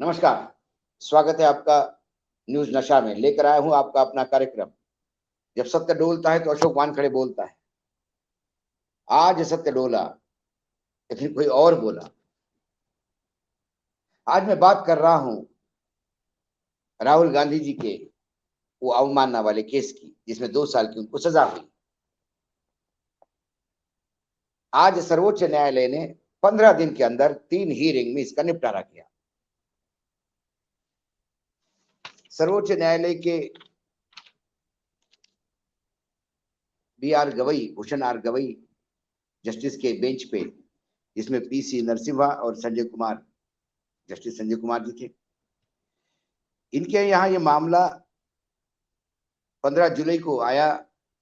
नमस्कार। स्वागत है आपका न्यूज नशा में। लेकर आया हूं आपका अपना कार्यक्रम। जब सत्य डोलता है तो अशोक वानखड़े बोलता है। आज सत्य डोला, लेकिन कोई और बोला। आज मैं बात कर रहा हूं राहुल गांधी जी के वो अवमानना वाले केस की, जिसमें 2 साल की उनको सजा हुई। आज सर्वोच्च न्यायालय ने 15 दिन के अंदर 3 हीयरिंग में इसका निपटारा किया। सर्वोच्च न्यायालय के भूषण आर गवई जस्टिस के बेंच पे, जिसमें पीसी नरसिम्हा और जस्टिस संजय कुमार जी थे। इनके यहाँ ये मामला 15 जुलाई को आया,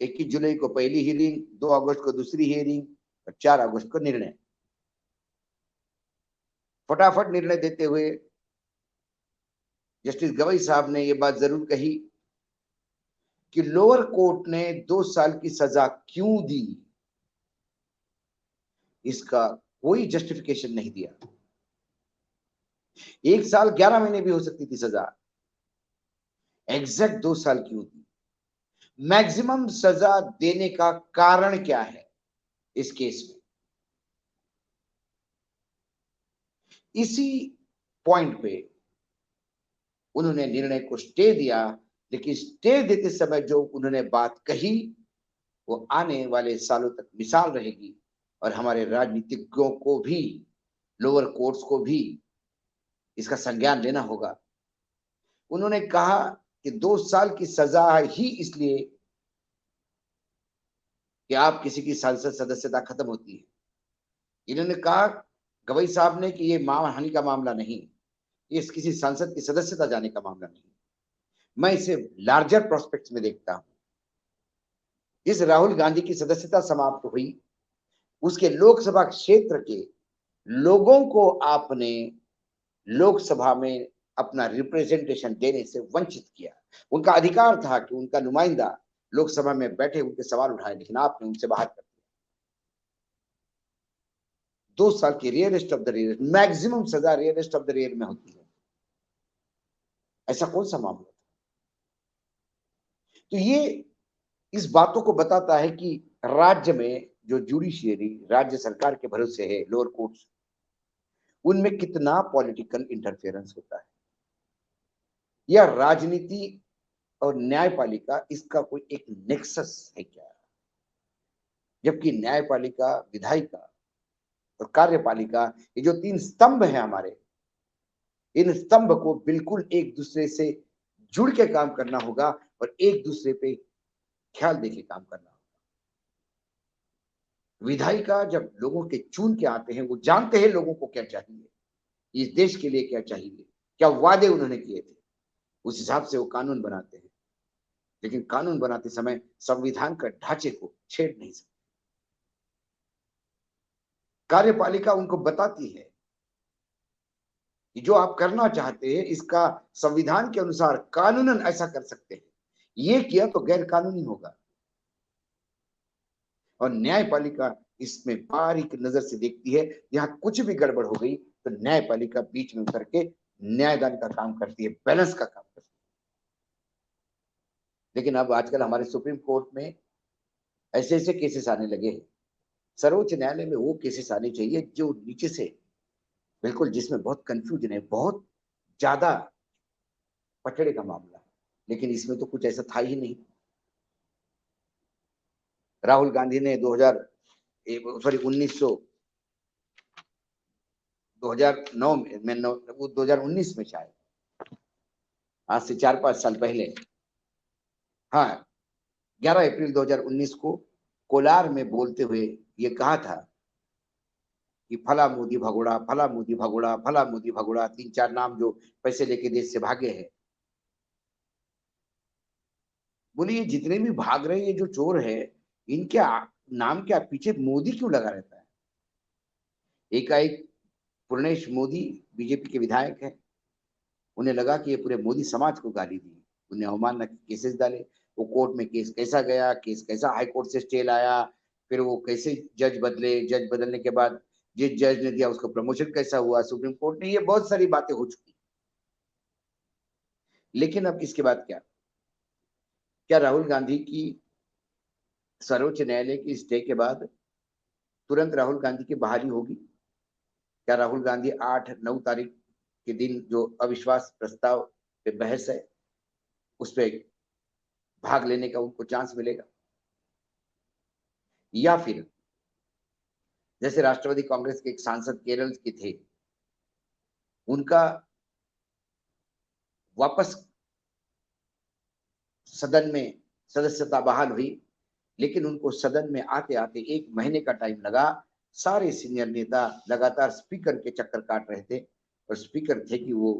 21 जुलाई को पहली हियरिंग, 2 अगस्त को दूसरी हियरिंग और 4 अगस्त को निर्णय। फटाफट निर्णय देते हुए जस्टिस गवई साहब ने ये बात जरूर कही कि लोअर कोर्ट ने 2 साल की सजा क्यों दी, इसका कोई जस्टिफिकेशन नहीं दिया। 1 साल 11 महीने भी हो सकती थी सजा, एग्जैक्ट 2 साल क्यों दी? मैक्सिमम सजा देने का कारण क्या है इस केस में? इसी पॉइंट पे उन्होंने निर्णय को स्टे दिया, लेकिन स्टे देते समय जो उन्होंने बात कही वो आने वाले सालों तक मिसाल रहेगी और हमारे राजनीतिज्ञों को भी, लोअर कोर्ट्स को भी इसका संज्ञान लेना होगा। उन्होंने कहा कि 2 साल की सजा ही इसलिए कि आप किसी की संसद सदस्यता खत्म होती है। इन्होंने कहा गवई साहब ने कि ये मानहानि का मामला नहीं, ये किसी सांसद की सदस्यता जाने का मामला नहीं। मैं इसे लार्जर प्रोस्पेक्ट में देखता हूं। इस राहुल गांधी की सदस्यता समाप्त हुई, उसके लोकसभा क्षेत्र के लोगों को आपने लोकसभा में अपना रिप्रेजेंटेशन देने से वंचित किया। उनका अधिकार था कि उनका नुमाइंदा लोकसभा में बैठे उनके सवाल उठाए, लेकिन आपने उनसे बाहर कर दिया। 2 साल की rarest of the rare, maximum सजा रेयरेस्ट ऑफ द रेयर में होती है। ऐसा कौन सा मामला? तो ये इस बातों को बताता है कि राज्य में जो जुडिशियरी राज्य सरकार के भरोसे है, लोअर कोर्ट्स, उनमें कितना पॉलिटिकल इंटरफेरेंस होता है, या राजनीति और न्यायपालिका इसका कोई एक नेक्सस है क्या? जबकि न्यायपालिका, विधायिका और कार्यपालिका, ये जो 3 स्तंभ हैं हमारे, इन स्तंभ को बिल्कुल एक दूसरे से जुड़ के काम करना होगा और एक दूसरे पे ख्याल देके काम करना होगा। विधायिका जब लोगों के चुन के आते हैं, वो जानते हैं लोगों को क्या चाहिए, इस देश के लिए क्या चाहिए, क्या वादे उन्होंने किए थे, उस हिसाब से वो कानून बनाते हैं। लेकिन कानून बनाते समय संविधान का ढांचे को छेड़ नहीं सकते। कार्यपालिका उनको बताती है कि जो आप करना चाहते हैं इसका संविधान के अनुसार कानूनन ऐसा कर सकते हैं, ये किया तो गैर कानूनी होगा। और न्यायपालिका इसमें बारीक नजर से देखती है, यहां कुछ भी गड़बड़ हो गई तो न्यायपालिका बीच में उतर के न्यायदान का काम करती है, बैलेंस का काम करती है। लेकिन अब आजकल हमारे सुप्रीम कोर्ट में ऐसे ऐसे केसेस आने लगे हैं। सर्वोच्च न्यायालय में वो केसेस आने चाहिए जो नीचे से बिल्कुल, जिसमें बहुत कंफ्यूजन है, बहुत ज्यादा पटड़े का मामला है, लेकिन इसमें तो कुछ ऐसा था ही नहीं। राहुल गांधी ने 1900 2009 में 2019 में शायद, आज से 4-5 साल पहले, हाँ, 11 अप्रैल 2019 को कोलार में बोलते हुए ये कहा था कि फला मोदी भगोड़ा, फला मोदी भगोड़ा, फला मोदी भगोड़ा, 3-4 नाम जो पैसे लेके देश से भागे हैं। बोलिए जितने भी भाग रहे, ये जो चोर है, इनके नाम के पीछे मोदी क्यों लगा रहता है? एकाएक पूर्णेश मोदी बीजेपी के विधायक है, उन्हें लगा कि ये पूरे मोदी समाज को गाली दी, उन्हें अवमानना के केसेस डाले। वो कोर्ट में केस कैसा गया, केस कैसा हाई कोर्ट से स्टे लाया, फिर वो कैसे जज बदले, जज बदलने के बाद जिस जज ने दिया उसको प्रमोशन कैसा हुआ, सुप्रीम कोर्ट ने, ये बहुत सारी बातें हो चुकी। लेकिन अब इसके बाद क्या? क्या राहुल गांधी की सर्वोच्च न्यायालय की स्टे के बाद तुरंत राहुल गांधी की बहाली होगी? क्या राहुल गांधी 8-9 तारीख के दिन जो अविश्वास प्रस्ताव पे बहस है उस पर भाग लेने का उनको चांस मिलेगा? या फिर जैसे राष्ट्रवादी कांग्रेस के एक सांसद केरल के थे, उनका वापस सदन में सदस्यता बहाल हुई, लेकिन उनको सदन में आते आते 1 महीने का टाइम लगा। सारे सीनियर नेता लगातार स्पीकर के चक्कर काट रहे थे और स्पीकर थे कि वो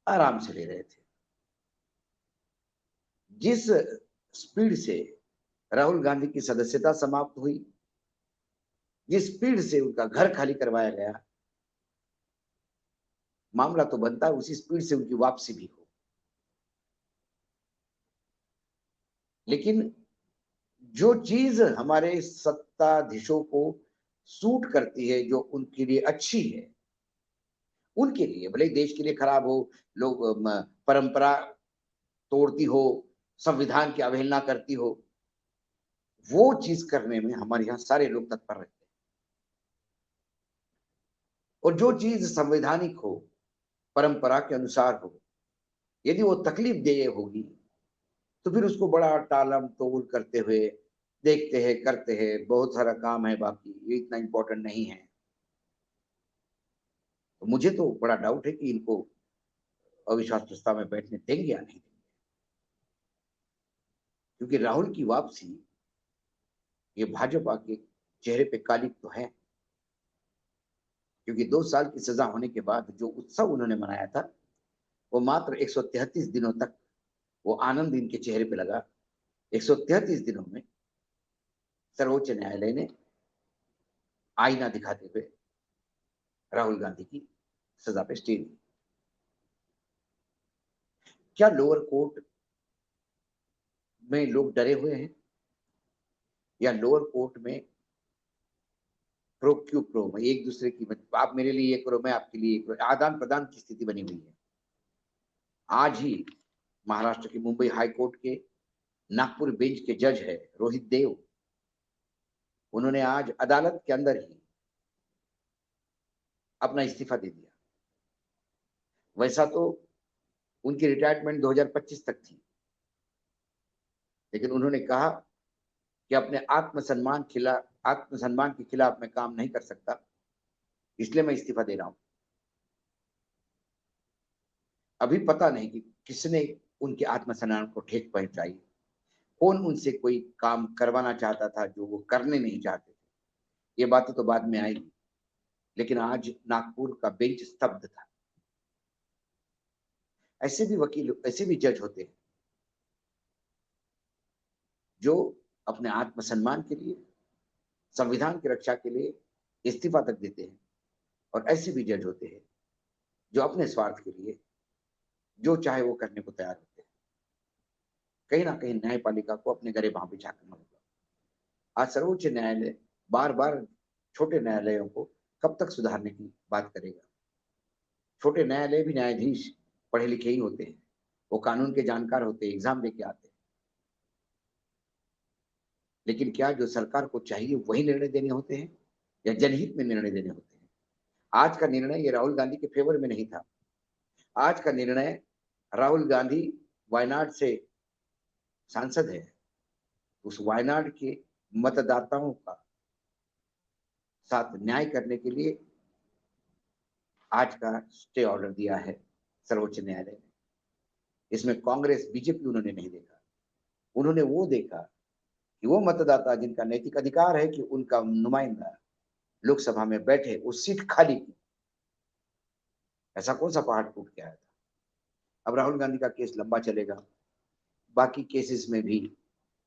आराम से ले रहे थे। जिस स्पीड से राहुल गांधी की सदस्यता समाप्त हुई, जिस स्पीड से उनका घर खाली करवाया गया, मामला तो बनता है उसी स्पीड से उनकी वापसी भी हो। लेकिन जो चीज हमारे सत्ताधीशों को सूट करती है, जो उनके लिए अच्छी है, उनके लिए भले देश के लिए खराब हो, लोग परंपरा तोड़ती हो, संविधान की अवहेलना करती हो, वो चीज करने में हमारे यहाँ सारे लोग तत्पर रहते हैं। और जो चीज संवैधानिक हो, परंपरा के अनुसार हो, यदि वो तकलीफ देय होगी तो फिर उसको बड़ा टालम टोल करते हुए देखते हैं, करते हैं, बहुत सारा काम है बाकी, ये इतना इंपॉर्टेंट नहीं है। तो मुझे तो बड़ा डाउट है कि इनको अविश्वास प्रस्ताव में बैठने देंगे या नहीं देंगे, क्योंकि राहुल की वापसी ये भाजपा के चेहरे पे कालिक तो है। क्योंकि 2 साल की सजा होने के बाद जो उत्सव उन्होंने मनाया था, वो मात्र 133 दिनों तक वो आनंद इनके चेहरे पे लगा। 133 दिनों में सर्वोच्च न्यायालय ने आईना दिखाते हुए राहुल गांधी की सजा पे स्टे दी। क्या लोअर कोर्ट में लोग डरे हुए हैं, या लोअर कोर्ट में प्रो क्यू प्रो में एक दूसरे की, आप मेरे लिए ये करो, मैं आपके लिए ये करो, आदान प्रदान की स्थिति बनी हुई है? आज ही महाराष्ट्र के मुंबई हाई कोर्ट के नागपुर बेंच के जज है रोहित देव, उन्होंने आज अदालत के अंदर ही अपना इस्तीफा दे दिया। वैसा तो उनकी रिटायरमेंट 2025 तक थी, लेकिन उन्होंने कहा कि अपने आत्मसम्मान के खिलाफ मैं काम नहीं कर सकता, इसलिए मैं इस्तीफा दे रहा हूं। अभी पता नहीं कि किसने उनके आत्मसम्मान को ठेस पहुंचाई, कौन उनसे कोई काम करवाना चाहता था जो वो करने नहीं चाहते थे। ये बातें तो बाद में आएगी, लेकिन आज नागपुर का बेंच स्तब्ध था। ऐसे भी वकील, ऐसे भी जज होते हैं जो अपने आत्मसम्मान के लिए, संविधान की रक्षा के लिए इस्तीफा तक देते हैं। और ऐसे भी जज होते हैं जो अपने स्वार्थ के लिए जो चाहे वो करने को तैयार होते हैं। कहीं ना कहीं न्यायपालिका को अपने गरेबां पे झांकना होगा। आज सर्वोच्च न्यायालय बार बार छोटे न्यायालयों को कब तक सुधारने की बात करेगा? छोटे न्यायालय भी न्यायाधीश पढ़े लिखे ही होते हैं, वो कानून के जानकार होते हैं, एग्जाम देके आते हैं। लेकिन क्या जो सरकार को चाहिए वही निर्णय देने होते हैं, या जनहित में निर्णय देने होते हैं? आज का निर्णय ये राहुल गांधी के फेवर में नहीं था। आज का निर्णय, राहुल गांधी वायनाड से सांसद है, उस वायनाड के मतदाताओं का साथ न्याय करने के लिए आज का स्टे ऑर्डर दिया है सर्वोच्च न्यायालय ने। इसमें कांग्रेस बीजेपी उन्होंने नहीं देखा, उन्होंने वो देखा कि वो मतदाता जिनका नैतिक अधिकार है कि उनका नुमाइंदा लोकसभा में बैठे, उस सीट खाली की। ऐसा कौन सा पहाड़ टूट के आया था? अब राहुल गांधी का केस लंबा चलेगा, बाकी केसेस में भी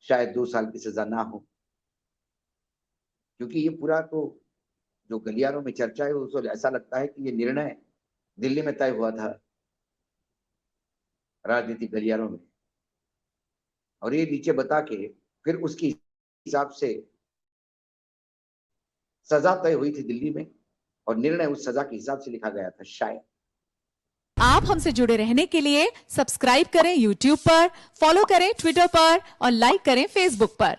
शायद 2 साल की सजा ना हो, क्योंकि ये पूरा तो जो गलियारों में चर्चा है उसको ऐसा लगता है कि ये निर्णय दिल्ली में तय हुआ था, राजनीतिक गलियारों में, और ये नीचे बता के फिर उसके हिसाब से सजा तय हुई थी दिल्ली में, और निर्णय उस सजा के हिसाब से लिखा गया था शायद। आप हमसे जुड़े रहने के लिए सब्सक्राइब करें YouTube पर, फॉलो करें ट्विटर पर और लाइक करें Facebook पर।